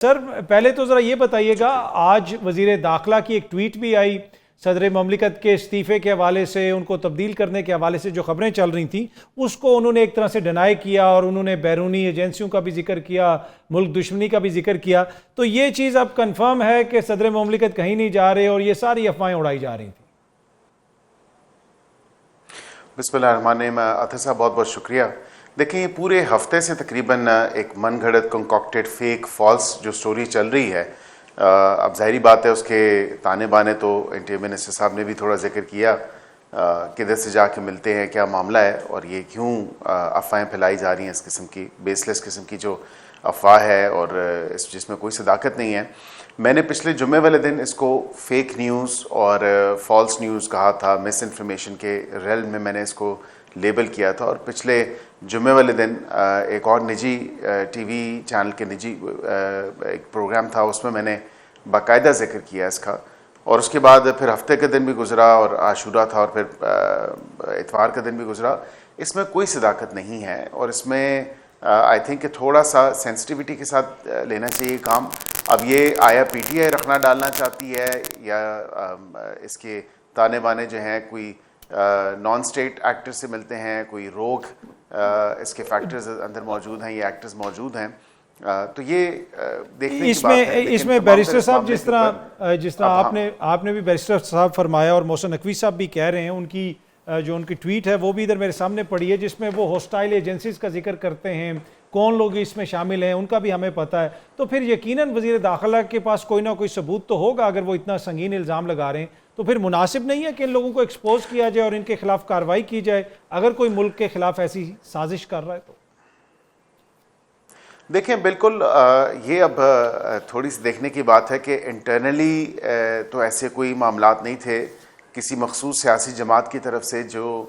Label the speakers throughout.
Speaker 1: سر پہلے تو ذرا یہ بتائیے گا، آج وزیر داخلہ کی ایک ٹویٹ بھی آئی صدر مملکت کے استعفے کے حوالے سے، ان کو تبدیل کرنے کے حوالے سے جو خبریں چل رہی تھیں اس کو انہوں نے ایک طرح سے ڈینائی کیا، اور انہوں نے بیرونی ایجنسیوں کا بھی ذکر کیا، ملک دشمنی کا بھی ذکر کیا. تو یہ چیز اب کنفرم ہے کہ صدر مملکت کہیں نہیں جا رہے اور یہ ساری افواہیں اڑائی جا رہی تھیں؟
Speaker 2: بسم اللہ الرحمن الرحیم. عطا صاحب بہت بہت شکریہ. دیکھیں، یہ پورے ہفتے سے تقریباً ایک من گھڑت کنکاکٹڈ فیک فالس جو سٹوری چل رہی ہے. اب ظاہری بات ہے اس کے تانے بانے تو انٹیریئر منسٹر صاحب نے بھی تھوڑا ذکر کیا، کدھر سے جا کے ملتے ہیں، کیا معاملہ ہے، اور یہ کیوں افواہیں پھیلائی جا رہی ہیں، اس قسم کی بیس لیس قسم کی جو افواہ ہے اور جس میں کوئی صداقت نہیں ہے. میں نے پچھلے جمعے والے دن اس کو فیک نیوز اور فالس نیوز کہا تھا، مس انفارمیشن کے ریل میں نے اس کو لیبل کیا تھا. اور پچھلے جمعے والے دن ایک اور نجی ٹی وی چینل کے نجی ایک پروگرام تھا، اس میں نے باقاعدہ ذکر کیا اس کا. اور اس کے بعد پھر ہفتے کا دن بھی گزرا اور عاشورہ تھا، اور پھر اتوار کا دن بھی گزرا. اس میں کوئی صداقت نہیں ہے، اور اس میں آئی تھنک کہ تھوڑا سا سینسٹیوٹی کے ساتھ لینا چاہیے کام. اب یہ آیا پی ٹی آئی رکھنا ڈالنا چاہتی ہے، یا اس کے تانے بانے جو ہیں کوئی نان اسٹیٹ ایکٹر سے ملتے ہیں، کوئی روگ اس کے فیکٹرز اندر موجود ہیں، یہ ایکٹرز موجود ہیں. تو یہ دیکھنے کی بات ہے.
Speaker 1: اس میں بیرسٹر صاحب جس طرح آپ نے بھی بیرسٹر صاحب فرمایا، اور محسن نقوی صاحب بھی کہہ رہے ہیں، ان کی ٹویٹ ہے وہ بھی ادھر میرے سامنے پڑی ہے، جس میں وہ ہوسٹائل ایجنسیز کا ذکر کرتے ہیں، کون لوگ اس میں شامل ہیں ان کا بھی ہمیں پتہ ہے. تو پھر یقیناً وزیر داخلہ کے پاس کوئی نہ کوئی ثبوت تو ہوگا. اگر وہ اتنا سنگین الزام لگا رہے ہیں تو پھر مناسب نہیں ہے کہ ان لوگوں کو ایکسپوز کیا جائے اور ان کے خلاف کارروائی کی جائے، اگر کوئی ملک کے خلاف ایسی سازش کر رہا ہے تو؟
Speaker 2: دیکھیں، بالکل یہ اب تھوڑی سی دیکھنے کی بات ہے کہ انٹرنلی تو ایسے کوئی معاملات نہیں تھے کسی مخصوص سیاسی جماعت کی طرف سے جو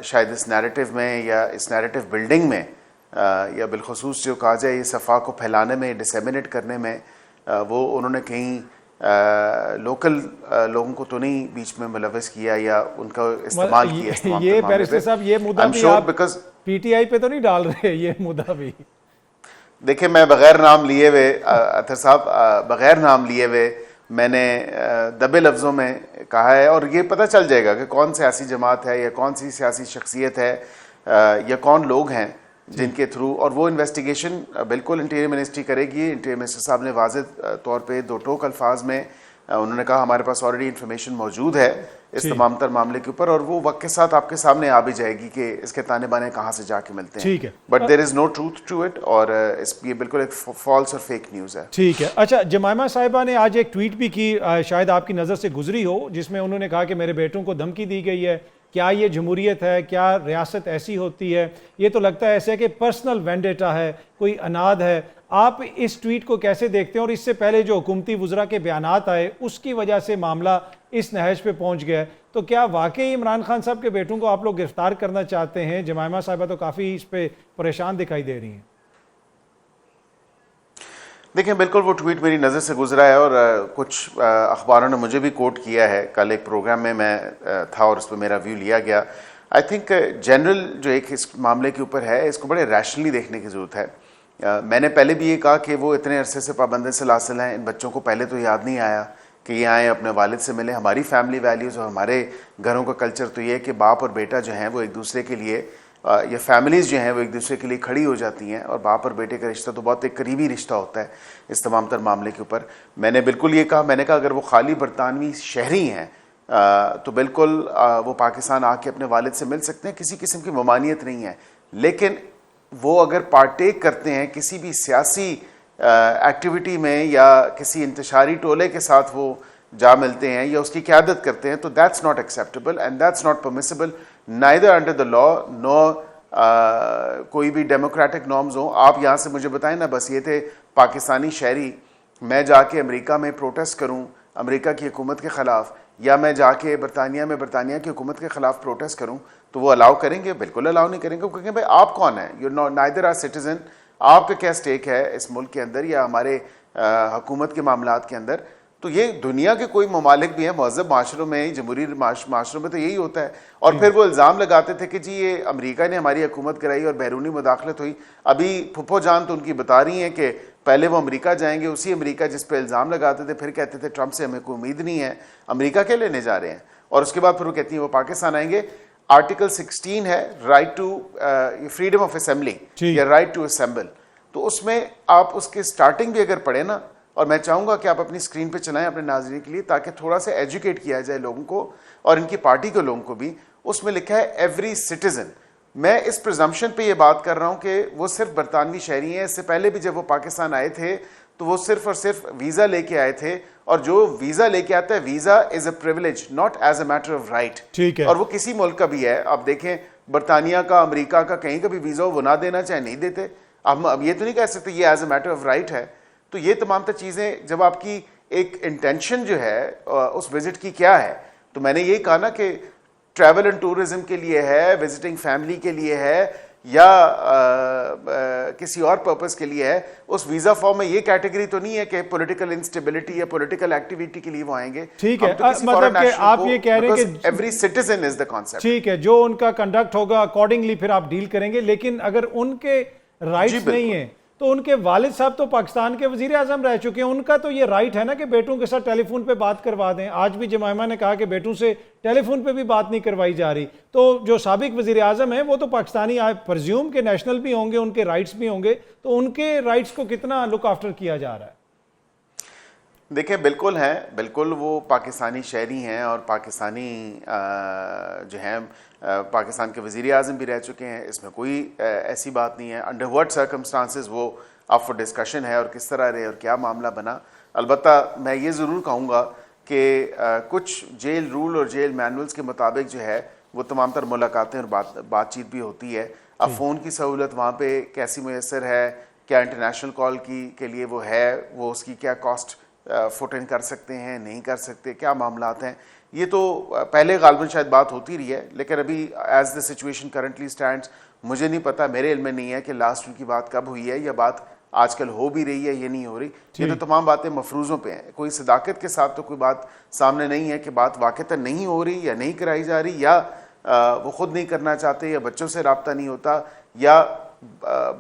Speaker 2: شاید اس نیریٹو میں یا اس نیریٹو بلڈنگ میں یا بالخصوص جو کہا جائے اس افواہ کو پھیلانے میں، ڈسیمینیٹ کرنے میں، وہ انہوں نے کہیں لوکل لوگوں کو تو نہیں بیچ میں ملوث کیا یا ان کا استعمال کیا.
Speaker 1: یہ بیرسٹر صاحب یہ مدعا بھی آپ پی ٹی آئی پہ تو نہیں ڈال رہے؟ یہ مدعا بھی
Speaker 2: دیکھیں، میں بغیر نام لیے ہوئے اطہر صاحب، بغیر نام لیے ہوئے میں نے دبے لفظوں میں کہا ہے، اور یہ پتہ چل جائے گا کہ کون سیاسی جماعت ہے یا کون سی سیاسی شخصیت ہے یا کون لوگ ہیں جن کے تھرو. اور وہ انویسٹیگیشن بالکل انٹیریئر منسٹری کرے گی. انٹیریئر منسٹر صاحب نے واضح طور پہ دو ٹوک الفاظ میں انہوں نے کہا ہمارے پاس آلریڈی انفارمیشن موجود ہے اس تمام تر معاملے کے اوپر، اور وہ وقت کے ساتھ آپ کے سامنے آ بھی جائے گی کہ اس کے تانے بانے کہاں سے جا کے ملتے ہیں. But there is no truth to it, اور یہ بالکل ایک فالس اور فیک نیوز ہے.
Speaker 1: ٹھیک ہے. اچھا، جمائمہ صاحبہ نے آج ایک ٹویٹ بھی کی، شاید آپ کی نظر سے گزری ہو، جس میں انہوں نے کہا کہ میرے بیٹوں کو دھمکی دی گئی ہے. کیا یہ جمہوریت ہے؟ کیا ریاست ایسی ہوتی ہے؟ یہ تو لگتا ہے ایسے کہ پرسنل وینڈیٹا ہے، کوئی اناد ہے. آپ اس ٹویٹ کو کیسے دیکھتے ہیں؟ اور اس سے پہلے جو حکومتی وزراء کے بیانات آئے اس کی وجہ سے معاملہ اس نہج پہ پہنچ گیا ہے، تو کیا واقعی عمران خان صاحب کے بیٹوں کو آپ لوگ گرفتار کرنا چاہتے ہیں؟ جمائمہ صاحبہ تو کافی اس پہ پریشان دکھائی دے رہی ہیں.
Speaker 2: دیکھیں، بالکل وہ ٹویٹ میری نظر سے گزرا ہے، اور کچھ اخباروں نے مجھے بھی کوٹ کیا ہے. کل ایک پروگرام میں تھا اور اس پہ میرا ویو لیا گیا. آئی تھنک جنرل جو ایک اس معاملے کے اوپر ہے، اس کو بڑے ریشنلی دیکھنے کی ضرورت ہے. میں نے پہلے بھی یہ کہا کہ وہ اتنے عرصے سے پابندی سے لاصل ہیں. ان بچوں کو پہلے تو یاد نہیں آیا کہ یہ آئیں اپنے والد سے ملیں. ہماری فیملی ویلیوز اور ہمارے گھروں کا کلچر تو یہ ہے کہ باپ اور بیٹا جو ہیں وہ ایک دوسرے کے لیے، یا فیملیز جو ہیں وہ ایک دوسرے کے لیے کھڑی ہو جاتی ہیں، اور باپ اور بیٹے کا رشتہ تو بہت ایک قریبی رشتہ ہوتا ہے اس تمام تر معاملے کے اوپر. میں نے بالکل یہ کہا، میں نے کہا اگر وہ خالی برطانوی شہری ہیں تو بالکل وہ پاکستان آ کے اپنے والد سے مل سکتے ہیں، کسی قسم کی ممانعت نہیں ہے. لیکن وہ اگر پارٹیک کرتے ہیں کسی بھی سیاسی ایکٹیویٹی میں یا کسی انتشاری ٹولے کے ساتھ وہ جا ملتے ہیں یا اس کی قیادت کرتے ہیں، تو that's not acceptable and that's not permissible neither under the law nor کوئی بھی ڈیموکریٹک نارمز ہوں. آپ یہاں سے مجھے بتائیں نا، بس یہ تھے پاکستانی شہری، میں جا کے امریکہ میں پروٹیسٹ کروں امریکہ کی حکومت کے خلاف، یا میں جا کے برطانیہ میں برطانیہ کی حکومت کے خلاف پروٹیسٹ کروں، تو وہ الاؤ کریں گے؟ بالکل الاؤ نہیں کریں گے، کیونکہ بھائی آپ کون ہیں؟ You know neither are citizen. آپ کا کیا اسٹیک ہے اس ملک کے اندر یا ہمارے حکومت کے معاملات کے اندر؟ تو یہ دنیا کے کوئی ممالک بھی ہیں مہذب معاشروں میں, جمہوری معاشروں میں تو یہی ہوتا ہے. اور پھر وہ الزام لگاتے تھے کہ جی یہ امریکہ نے ہماری حکومت کرائی اور بیرونی مداخلت ہوئی. ابھی پھپھو جان تو ان کی بتا رہی ہیں کہ پہلے وہ امریکہ جائیں گے, اسی امریکہ جس پہ الزام لگاتے تھے, پھر کہتے تھے ٹرمپ سے ہمیں کوئی امید نہیں ہے, امریکہ کے لینے جا رہے ہیں, اور اس کے بعد پھر وہ کہتی ہیں وہ پاکستان آئیں گے. آرٹیکل 16 ہے right to freedom of assembly یا رائٹ ٹو اسمبل, تو اس میں آپ اس کی سٹارٹنگ بھی اگر پڑھیں نا, اور میں چاہوں گا کہ آپ اپنی اسکرین پہ چلائیں اپنے ناظرین کے لیے تاکہ تھوڑا سا ایجوکیٹ کیا جائے لوگوں کو اور ان کی پارٹی کے لوگوں کو بھی. اس میں لکھا ہے ایوری سٹیزن. میں اس پرزمپشن پہ یہ بات کر رہا ہوں کہ وہ صرف برطانوی شہری ہیں. اس سے پہلے بھی جب وہ پاکستان آئے تھے تو وہ صرف اور صرف ویزا لے کے آئے تھے, اور جو ویزا لے کے آتا ہے visa is a privilege not as a matter of right.
Speaker 1: ٹھیک ہے,
Speaker 2: اور وہ کسی ملک کا بھی ہے. آپ دیکھیں برطانیہ کا, امریکہ کا, کہیں کا بھی ویزا ہو وہ نہ دینا چاہے نہیں دیتے. اب یہ تو نہیں کہہ سکتے یہ as a matter of right ہے. تو یہ تمام تر چیزیں جب آپ کی ایک انٹینشن جو ہے اس وزٹ کی کیا ہے, تو میں نے یہی کہا نا کہ ٹریول اینڈ ٹورزم کے لیے ہے, وزٹنگ فیملی کے لیے ہے, یا کسی اور پرپس کے لیے ہے. اس ویزا فارم میں یہ کیٹیگری تو نہیں ہے کہ پولیٹیکل انسٹیبلٹی یا پولیٹیکل ایکٹیویٹی کے لیے وہ آئیں گے.
Speaker 1: ٹھیک ہے, مطلب کہ آپ یہ کہہ رہے ہیں کہ
Speaker 2: every citizen is the concept.
Speaker 1: ٹھیک ہے, جو ان کا کنڈکٹ ہوگا اکارڈنگلی پھر آپ ڈیل کریں گے. لیکن اگر ان کے رائٹس نہیں ہیں تو ان کے والد صاحب تو پاکستان کے وزیر اعظم رہ چکے ہیں, ان کا تو یہ رائٹ ہے نا کہ بیٹوں کے ساتھ ٹیلی فون پہ بات کروا دیں. آج بھی جمائمہ نے کہا کہ بیٹوں سے ٹیلی فون پہ بھی بات نہیں کروائی جا رہی. تو جو سابق وزیر اعظم ہیں وہ تو پاکستانی پرزیوم کے نیشنل بھی ہوں گے, ان کے رائٹس بھی ہوں گے, تو ان کے رائٹس کو کتنا لک آفٹر کیا جا رہا ہے؟
Speaker 2: دیکھیں بالکل ہیں, بالکل وہ پاکستانی شہری ہیں اور پاکستانی جو ہیں پاکستان کے وزیر اعظم بھی رہ چکے ہیں. اس میں کوئی ایسی بات نہیں ہے. انڈر واٹ سرکمسٹانسز وہ آپ فور ڈسکشن ہے اور کس طرح رہے اور کیا معاملہ بنا. البتہ میں یہ ضرور کہوں گا کہ کچھ جیل رول اور جیل مینولز کے مطابق جو ہے وہ تمام تر ملاقاتیں اور بات چیت بھی ہوتی ہے. اب فون کی سہولت وہاں پہ کیسی میسر ہے, کیا انٹرنیشنل کال کے لیے وہ ہے, وہ اس کی کیا کاسٹ فٹ ان کر سکتے ہیں نہیں کر سکتے, کیا معاملات ہیں, یہ تو پہلے غالباً شاید بات ہوتی رہی ہے. لیکن ابھی as the situation currently stands مجھے نہیں پتا, میرے علم میں نہیں ہے کہ لاسٹ ان کی بات کب ہوئی ہے یا بات آج کل ہو بھی رہی ہے یہ نہیں ہو رہی. یہ تو تمام باتیں مفروضوں پہ ہیں. کوئی صداقت کے ساتھ تو کوئی بات سامنے نہیں ہے کہ بات واقعتاً نہیں ہو رہی یا نہیں کرائی جا رہی, یا وہ خود نہیں کرنا چاہتے, یا بچوں سے رابطہ نہیں ہوتا, یا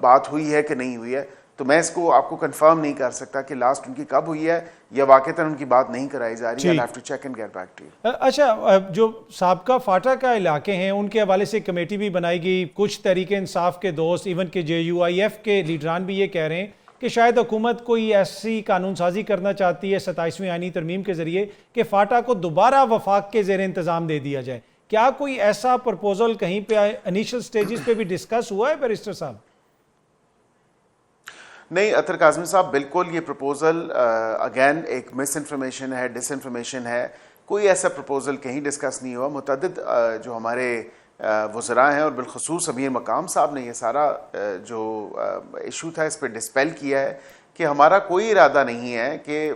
Speaker 2: بات ہوئی ہے کہ نہیں ہوئی ہے. تو میں اس کو آپ کو کنفرم نہیں کر سکتا کہ لاسٹ ان کی کب ہوئی ہے یا واقعتاً ان کی بات نہیں کرائی جا رہی ہے. I'll have to check and get back to you.
Speaker 1: اچھا, جو سابقہ فاٹا کا علاقے ہیں ان کے حوالے سے کمیٹی بھی بنائی گئی. کچھ تحریک انصاف کے دوست, ایون کہ JUIF کے لیڈران بھی یہ کہہ رہے ہیں کہ شاید حکومت کوئی ایسی قانون سازی کرنا چاہتی ہے 27ویں آئینی ترمیم کے ذریعے کہ فاٹا کو دوبارہ وفاق کے زیر انتظام دے دیا جائے. کیا کوئی ایسا پرپوزل کہیں پہ انیشل سٹیجز پہ بھی ڈسکس ہوا ہے بیرسٹر صاحب؟
Speaker 2: نہیں اطہر کاظمی صاحب, بالکل یہ پروپوزل اگین ایک مس انفارمیشن ہے, ڈس انفارمیشن ہے. کوئی ایسا پروپوزل کہیں ڈسکس نہیں ہوا. متعدد جو ہمارے وزراء ہیں اور بالخصوص امیر مقام صاحب نے یہ سارا جو ایشو تھا اس پہ ڈسپیل کیا ہے کہ ہمارا کوئی ارادہ نہیں ہے کہ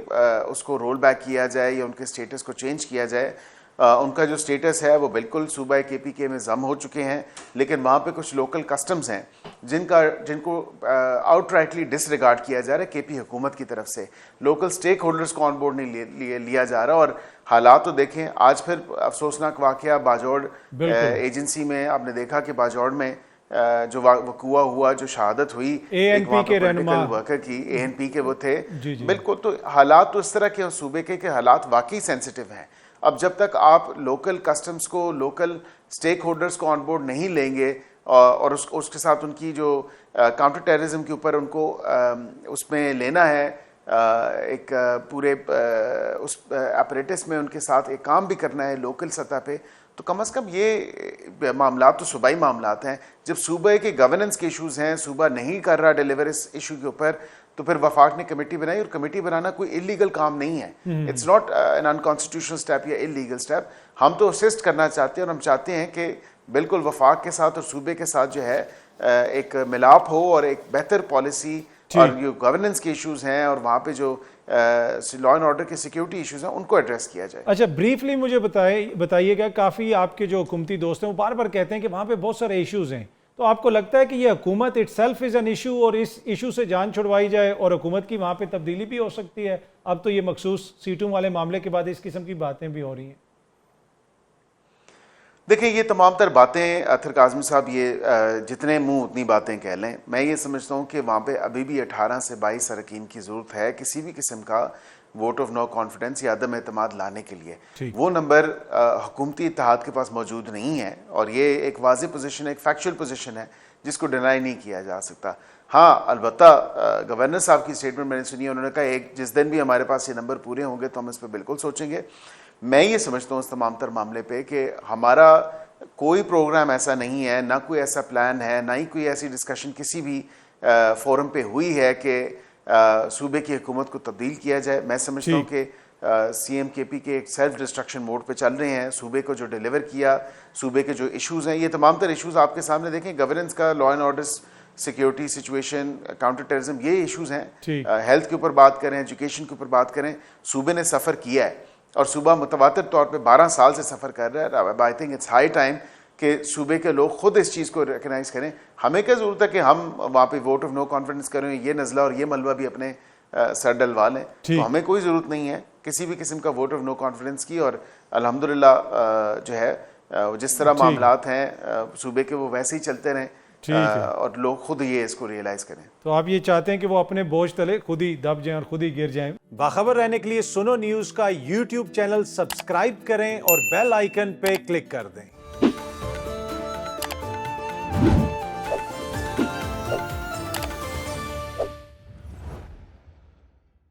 Speaker 2: اس کو رول بیک کیا جائے یا ان کے سٹیٹس کو چینج کیا جائے. ان کا جو سٹیٹس ہے وہ بالکل صوبہ KPK میں ضم ہو چکے ہیں, لیکن وہاں پہ کچھ لوکل کسٹمز ہیں جن کو آؤٹ رائٹلی ڈس ریگارڈ کیا جا رہا ہے KP حکومت کی طرف سے. لوکل سٹیک ہولڈرز کو آن بورڈ نہیں لیا جا رہا. اور حالات تو دیکھیں, آج پھر افسوسناک واقعہ باجوڑ ایجنسی میں آپ نے دیکھا کہ باجوڑ میں جو وقوع ہوا, جو شہادت ہوئی ایک وہاں پہ پولیٹیکل ورکر کی, ANP کے وہ تھے. بالکل, تو حالات تو اس طرح کے صوبے کے کہ حالات واقعی سینسٹیو ہیں. اب جب تک آپ لوکل کسٹمز کو, لوکل سٹیک ہولڈرز کو آن بورڈ نہیں لیں گے اور اس کے ساتھ ان کی جو کاؤنٹر ٹیررزم کے اوپر ان کو اس میں لینا ہے, ایک پورے اس اپریٹس میں ان کے ساتھ ایک کام بھی کرنا ہے لوکل سطح پہ, تو کم از کم یہ معاملات تو صوبائی معاملات ہیں. جب صوبے کے گورننس کے ایشوز ہیں, صوبہ نہیں کر رہا ڈیلیور اس ایشو کے اوپر, تو پھر وفاق نے کمیٹی بنائی. اور کمیٹی بنانا کوئی انلیگل کام نہیں ہے. It's not an unconstitutional step یا انلیگل اسٹیپ. ہم تو اسسٹ کرنا چاہتے ہیں اور ہم چاہتے ہیں کہ بالکل وفاق کے ساتھ اور صوبے کے ساتھ جو ہے ایک ملاپ ہو اور ایک بہتر پالیسی اور جو گورننس کے ایشوز ہیں اور وہاں پہ جو لا اینڈ آرڈر کے سیکیورٹی ایشوز ہیں ان کو ایڈریس کیا جائے.
Speaker 1: اچھا, بریفلی مجھے بتائیے گا, کافی آپ کے جو حکومتی دوست ہیں وہ بار بار کہتے ہیں کہ وہاں پہ بہت سارے ایشوز ہیں, تو آپ کو لگتا ہے کہ یہ حکومت it self is an issue اور اس ایشو سے جان چھڑوائی جائے اور حکومت کی وہاں پہ تبدیلی بھی ہو سکتی ہے؟ اب تو یہ مخصوص سیٹوں والے معاملے کے بعد اس قسم کی باتیں بھی ہو رہی ہیں.
Speaker 2: دیکھیں یہ تمام تر باتیں اطہر کاظمی صاحب یہ جتنے منہ اتنی باتیں کہہ لیں. میں یہ سمجھتا ہوں کہ وہاں پہ ابھی بھی 18 سے 22 اراکین کی ضرورت ہے کسی بھی قسم کا ووٹ آف نو کانفیڈنس یا عدم اعتماد لانے کے لیے. وہ نمبر حکومتی اتحاد کے پاس موجود نہیں ہے اور یہ ایک واضح پوزیشن ہے, ایک فیکچوئل پوزیشن ہے جس کو ڈینائی نہیں کیا جا سکتا. ہاں البتہ گورنر صاحب کی اسٹیٹمنٹ میں نے سنی ہے, انہوں نے کہا جس دن بھی ہمارے پاس یہ نمبر پورے ہوں گے تو ہم اس پہ بالکل سوچیں گے. میں یہ سمجھتا ہوں اس تمام تر معاملے پہ کہ ہمارا کوئی پروگرام ایسا نہیں ہے, نہ کوئی ایسا پلان ہے, نہ ہی کوئی ایسی ڈسکشن کسی بھی فورم پہ ہوئی ہے کہ صوبے کی حکومت کو تبدیل کیا جائے. میں سمجھتا ہوں کہ سی ایم کے پی کے ایک سیلف ڈسٹرکشن موڈ پہ چل رہے ہیں. صوبے کو جو ڈیلیور کیا, صوبے کے جو ایشوز ہیں, یہ تمام تر ایشوز آپ کے سامنے دیکھیں, گورننس کا, law and order, security situation, counter terrorism, یہ ایشوز ہیں. ہیلتھ کے اوپر بات کریں, ایجوکیشن کے اوپر بات کریں, صوبے نے سفر کیا ہے اور صوبہ متواتر طور پہ 12 سال سے سفر کر رہا ہے. I think it's high time کہ صوبے کے لوگ خود اس چیز کو ریکگنائز کریں. ہمیں کیا ضرورت ہے کہ ہم وہاں پہ ووٹ آف نو کانفیڈنس کریں, یہ نزلہ اور یہ ملبہ بھی اپنے سر ڈلوا لیں. تو ہمیں کوئی ضرورت نہیں ہے کسی بھی قسم کا ووٹ آف نو کانفیڈنس کی. اور الحمدللہ جو ہے جس طرح معاملات ہیں صوبے کے وہ ویسے ہی چلتے رہیں اور لوگ خود یہ اس کو ریئلائز کریں.
Speaker 1: تو آپ یہ چاہتے ہیں کہ وہ اپنے بوجھ تلے خود ہی دب جائیں اور خود ہی گر جائیں. باخبر رہنے کے لیے سنو نیوز کا یوٹیوب چینل سبسکرائب کریں اور بیل آئیکن پہ کلک کر دیں.